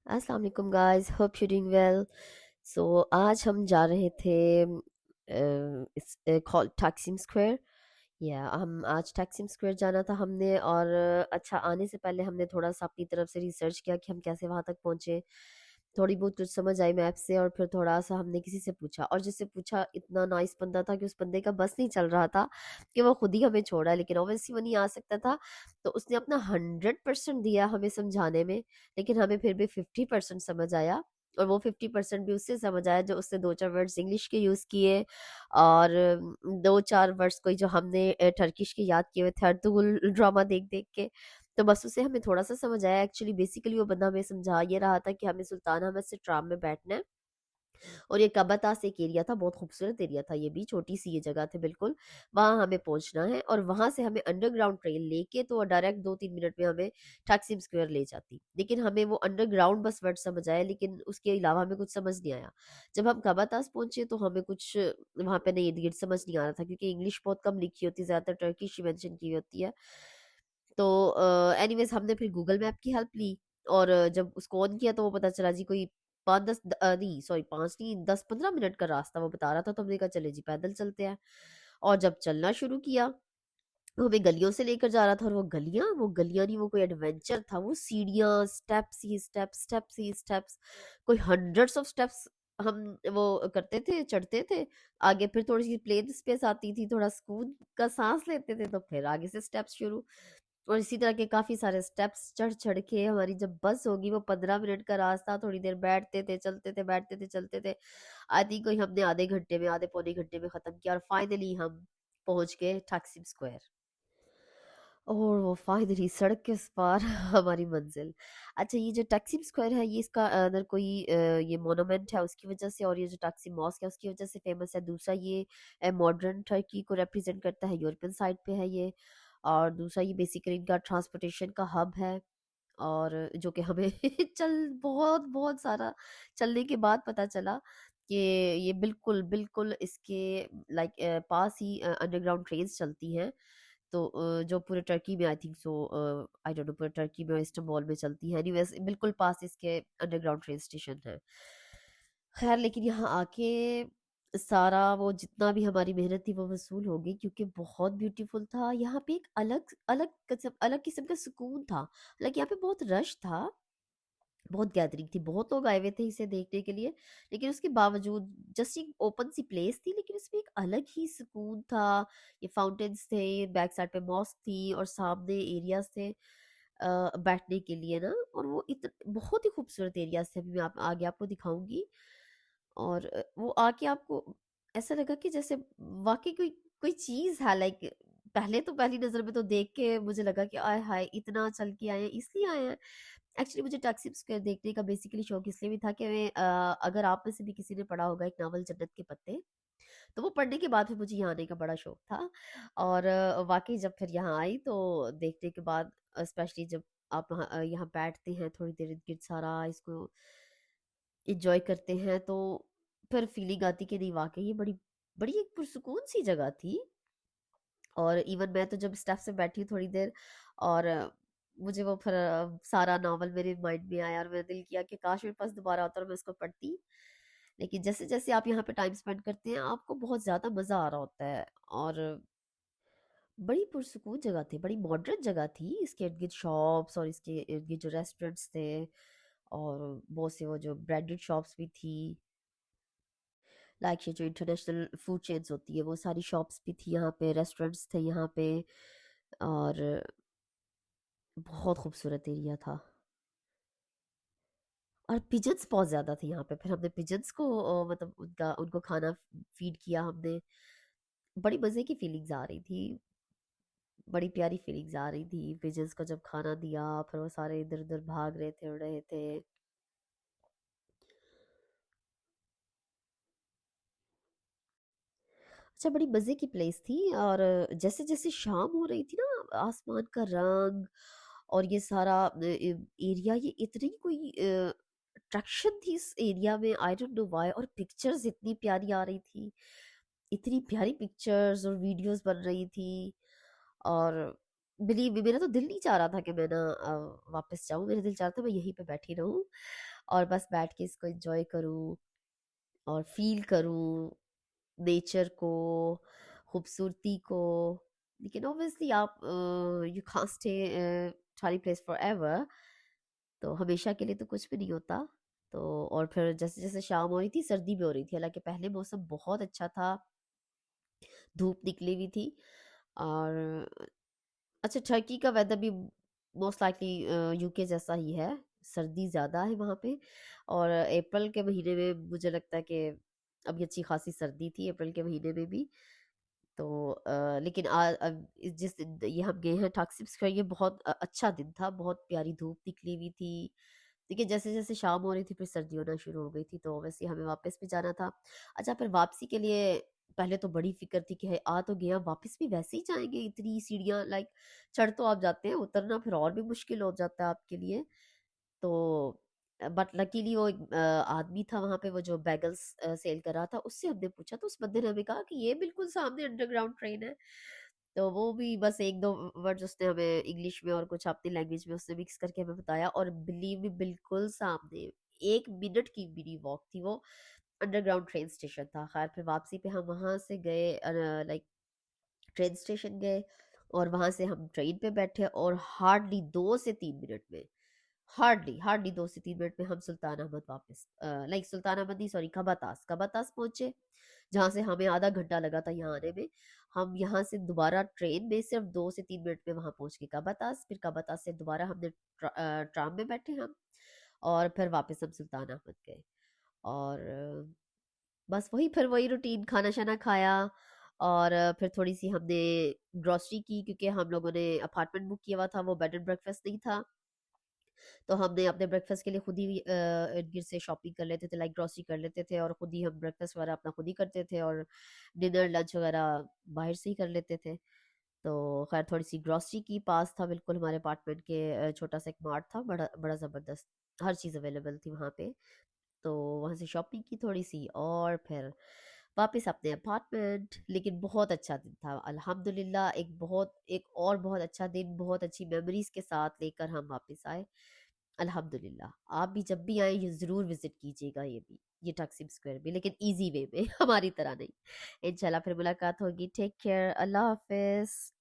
अस्सलाम वालेकुम guys, hope you doing well. So आज हम जा रहे थे इस टैक्सिम स्क्वायर। या हम आज टैक्सिम स्क्वायर जाना था हमने। और अच्छा, आने से पहले हमने थोड़ा सा अपनी तरफ से रिसर्च किया कि हम कैसे वहाँ तक पहुँचे। थोड़ी बहुत कुछ समझ आई मैप से, और फिर थोड़ा सा हमने किसी से पूछा, और जिससे पूछा इतना नाइस बंदा था कि उस बंदे का बस नहीं चल रहा था कि वो खुद ही हमें छोड़ा, लेकिन ऑब्वियसली वो नहीं आ सकता था। तो उसने अपना 100% दिया हमें समझाने में, लेकिन हमें फिर भी 50% समझ आया। और वो 50% भी उससे समझ आया जो उसने दो चार वर्ड्स इंग्लिश के यूज़ किए, और दो चार वर्ड्स कोई जो हमने टर्किश के याद किए हुए थे अर्तुगरुल ड्रामा देख देख के। तो बस उसे हमें थोड़ा सा समझ आया। एक्चुअली बेसिकली वो बंदा हमें समझा ये रहा था कि हमें सुल्तान अहमद से ट्राम में बैठना है। और ये कबातास एक एरिया था, बहुत खूबसूरत एरिया था, ये भी छोटी सी ये जगह थी बिल्कुल। वहाँ हमें पहुंचना है, और वहां से हमें अंडरग्राउंड ट्रेन लेके तो डायरेक्ट 2-3 मिनट में हमें टैक्सिम स्क्वायर ले जाती। लेकिन हमें वो अंडरग्राउंड बस वर्ड समझ आया, लेकिन उसके अलावा हमें कुछ समझ नहीं आया। जब हम कबातास पहुंचे तो हमें कुछ वहां पे नहीं, इर्द गिर्द समझ नहीं आ रहा था, क्योंकि इंग्लिश बहुत कम लिखी होती है, ज्यादातर टर्किश ही मेंशन की होती है। तो एनीवेज हमने फिर गूगल मैप की हेल्प ली। और जब उसको ऑन किया तो वो पता चला जी कोई 5-10 नहीं सॉरी 5 नहीं 10-15 मिनट का रास्ता वो बता रहा था। तो हमने कहा चले जी पैदल चलते हैं। और जब चलना शुरू किया वो हमें गलियों से लेकर जा रहा था, और वो गलियां नहीं, वो कोई एडवेंचर था। वो सीढ़ियां, स्टेप्स ही स्टेप्स, स्टेप्स ही स्टेप्स, कोई हंड्रेड्स ऑफ स्टेप्स हम वो करते थे, चढ़ते थे। आगे फिर थोड़ी सी प्लेन स्पेस आती थी, थोड़ा सुकून का सांस लेते थे, तो फिर आगे से स्टेप्स शुरू। और इसी तरह के काफी सारे स्टेप्स चढ़ चढ़ के हमारी जब बस होगी, वो 15 मिनट का रास्ता, थोड़ी देर बैठते थे, चलते थे, बैठते थे, चलते थे। आई थिंक कोई हमने आधे घंटे में, आधे पौने घंटे में खत्म किया, और फाइनली हम पहुंच गए टैक्सिम स्क्वायर। और वो फाइनली सड़क के उस पार हमारी मंजिल। अच्छा, ये जो टैक्सिम स्क्वायर है, ये इसका अंदर कोई ये मोनूमेंट है उसकी वजह से, और ये जो टैक्सिम मॉस्क है उसकी वजह से फेमस है। दूसरा ये मॉडर्न टर्की को रिप्रेजेंट करता है, यूरोपियन साइड पे है ये। और दूसरा ये बेसिकली इनका ट्रांसपोर्टेशन का हब है। और जो कि हमें चल बहुत बहुत सारा चलने के बाद पता चला कि ये बिल्कुल बिल्कुल इसके लाइक पास ही अंडरग्राउंड ट्रेन्स चलती हैं। तो जो पूरे टर्की में I think so, I don't know, पूरे टर्की में और इस्तांबुल में चलती है। एनीवेज बिल्कुल पास इसके अंडरग्राउंड ट्रेन स्टेशन है। खैर, लेकिन यहाँ आके सारा वो जितना भी हमारी मेहनत थी वो वसूल हो गई, क्योंकि बहुत ब्यूटीफुल था। यहाँ पे एक अलग अलग किस्म का सुकून था। हालांकि यहाँ पे बहुत रश था, बहुत गैदरिंग थी, बहुत लोग आए हुए थे इसे देखने के लिए। लेकिन उसके बावजूद जस्ट एक ओपन सी प्लेस थी, लेकिन उसमें एक अलग ही सुकून था। ये फाउंटेन्स थे, बैक साइड पे मॉस्क थी, और सामने एरियाज थे बैठने के लिए ना। और वो बहुत ही खूबसूरत एरियाज थे, अभी मैं आगे आपको दिखाऊंगी। और वो आके आपको ऐसा लगा कि जैसे वाकई कोई कोई चीज है, लाइक पहले तो पहली नजर में तो देख के मुझे लगा कि आय हाय, इतना चल के आए हैं, इसलिए आए हैं। एक्चुअली मुझे टैक्सी स्क्वायर देखने का बेसिकली शौक इसलिए भी था कि मैं अगर आप में से भी किसी ने पढ़ा होगा एक नावल जन्नत के पत्ते, तो वो पढ़ने के बाद फिर मुझे यहाँ आने का बड़ा शौक था। और वाकई जब फिर यहाँ आई तो देखने के बाद, स्पेशली जब आप यहाँ बैठते हैं थोड़ी देर, इर्द गिर्द सारा इसको इंजॉय करते हैं, तो फिर फीलिंग आती कि नहीं, वाकई ये बड़ी बड़ी एक पुरसुकून सी जगह थी। और इवन मैं तो जब स्टेप से बैठी थोड़ी देर, और मुझे वो फिर सारा नावल मेरे माइंड में आया, और मेरा दिल किया कि काश मेरे पास दोबारा आता और मैं उसको पढ़ती। लेकिन जैसे जैसे आप यहाँ पे टाइम स्पेंड करते हैं, आपको बहुत ज्यादा मजा आ रहा होता है। और बड़ी पुरसुकून जगह थी, बड़ी मॉडर्न जगह थी। इसके इर्द गिर्द शॉप्स, और इसके इर्द गिर्द जो रेस्टोरेंट्स थे, और बहुत से वो जो ब्रांडेड शॉप्स भी थी, लाइक ये जो इंटरनेशनल फूड चेन्स होती है वो सारी शॉप्स भी थी यहाँ पे, रेस्टोरेंट्स थे यहाँ पे। और बहुत खूबसूरत एरिया था। और पिजन्स बहुत ज्यादा थे यहाँ पे। फिर हमने पिजन्स को मतलब उनका उनको खाना फीड किया हमने। बड़ी मजे की फीलिंग्स आ रही थी, बड़ी प्यारी फीलिंग्स आ रही थी। पिजन्स को जब खाना दिया, फिर वो सारे इधर उधर भाग रहे थे, उड़ रहे थे। अच्छा, बड़ी मजे की प्लेस थी। और जैसे जैसे शाम हो रही थी ना, आसमान का रंग और ये सारा एरिया, ये इतनी कोई अट्रैक्शन थी इस एरिया में, आई डोंट नो व्हाई। और पिक्चर्स इतनी प्यारी आ रही थी, इतनी प्यारी पिक्चर्स और वीडियोस बन रही थी। और बिलीव मी, मेरा तो दिल नहीं चाह रहा था कि मैं ना वापस जाऊं। मेरा दिल चाह रहा था मैं यहीं पे बैठी रहूं और बस बैठ के इसको एंजॉय करूं और फील करूं नेचर को, खूबसूरती को। लेकिन ऑब्वियसली आप यू कांट स्टे सारी प्लेस फॉर एवर, तो हमेशा के लिए तो कुछ भी नहीं होता। तो और फिर जैसे जैसे शाम हो रही थी सर्दी भी हो रही थी, हालांकि पहले मौसम बहुत अच्छा था, धूप निकली हुई थी। और अच्छा, टर्की का वेदर भी मोस्ट लाइकली यूके जैसा ही है, सर्दी ज़्यादा है वहाँ पे। और अप्रैल के महीने में मुझे लगता है कि अभी अच्छी खासी सर्दी थी अप्रैल के महीने में भी। तो लेकिन जिस दिन ये हम गए हैं टाक्सिम स्क्वायर, ये बहुत अच्छा दिन था, बहुत प्यारी धूप निकली हुई थी। लेकिन जैसे जैसे शाम हो रही थी फिर सर्दी होना शुरू हो गई थी, तो वैसे हमें वापस भी जाना था। अच्छा, फिर वापसी के लिए पहले तो बड़ी फिक्र थी कि है आ तो गया, वापस भी वैसे ही जाएंगे, इतनी सीढ़ियाँ लाइक चढ़ तो आप जाते हैं, उतरना फिर और भी मुश्किल हो जाता है आपके लिए। तो बट लकीली वो एक आदमी था वहां पे, वो जो बैगल्स सेल कर रहा था, उससे हमने पूछा तो उस बंदे ने हमें कहा कि ये बिल्कुल सामने अंडरग्राउंड ट्रेन है। तो वो भी बस एक दो वर्ड्स उसने हमें इंग्लिश में और कुछ अपनी लैंग्वेज में उसने मिक्स करके हमें बताया, और बिलीव मी बिल्कुल सामने 1 मिनट की मेरी वॉक थी वो, अंडरग्राउंड ट्रेन स्टेशन था। खैर फिर वापसी पे हम वहां से गए, लाइक ट्रेन स्टेशन गए, और वहां से हम ट्रेन पे बैठे, और हार्डली 2 से 3 मिनट में, हार्डली हार्डली 2 से 3 मिनट में हम सुल्तान अहमद वापस, लाइक सुल्तान अहमद नहीं, सॉरी, कबातास कबातास पहुंचे, जहाँ से हमें आधा घंटा लगा था यहाँ आने में। हम यहाँ से दोबारा ट्रेन में सिर्फ 2 से 3 मिनट में वहां पहुंच गए कबातास। फिर कबातास से दोबारा हमने ट्राम में बैठे हम, और फिर वापस हम सुल्तान अहमद गए। और बस वही, फिर वही रूटीन, खाना शाना खाया, और फिर थोड़ी सी हमने ग्रोसरी की, क्योंकि हम लोगों ने अपार्टमेंट बुक किया हुआ था, वो बेड एंड ब्रेकफास्ट नहीं था। तो हमने अपने ब्रेकफास्ट के लिए खुद ही इर्द गिर्द से शॉपिंग कर लेते थे, लाइक ग्रोसरी कर लेते थे, और खुद ही हम ब्रेकफास्ट वगैरह अपना खुद ही करते थे, और डिनर लंच वगैरह बाहर से ही कर लेते थे। तो खैर थोड़ी सी ग्रोसरी की, पास था बिल्कुल हमारे अपार्टमेंट के, छोटा सा एक मार्ट था, बड़ा बड़ा ज़बरदस्त, हर चीज़ अवेलेबल थी वहाँ पे। तो वहाँ से शॉपिंग की थोड़ी सी, और फिर वापस अपने अपार्टमेंट। लेकिन बहुत अच्छा दिन था अल्हम्दुलिल्लाह, एक और बहुत अच्छा दिन, बहुत अच्छी मेमोरीज के साथ लेकर हम वापस आए अल्हम्दुलिल्लाह। आप भी जब भी आए ये ज़रूर विजिट कीजिएगा, ये भी, ये टक्सिम स्क्वायर भी, लेकिन इजी वे में हमारी तरह नहीं। इंशाल्लाह फिर मुलाकात होगी। टेक केयर, अल्लाह हाफिज।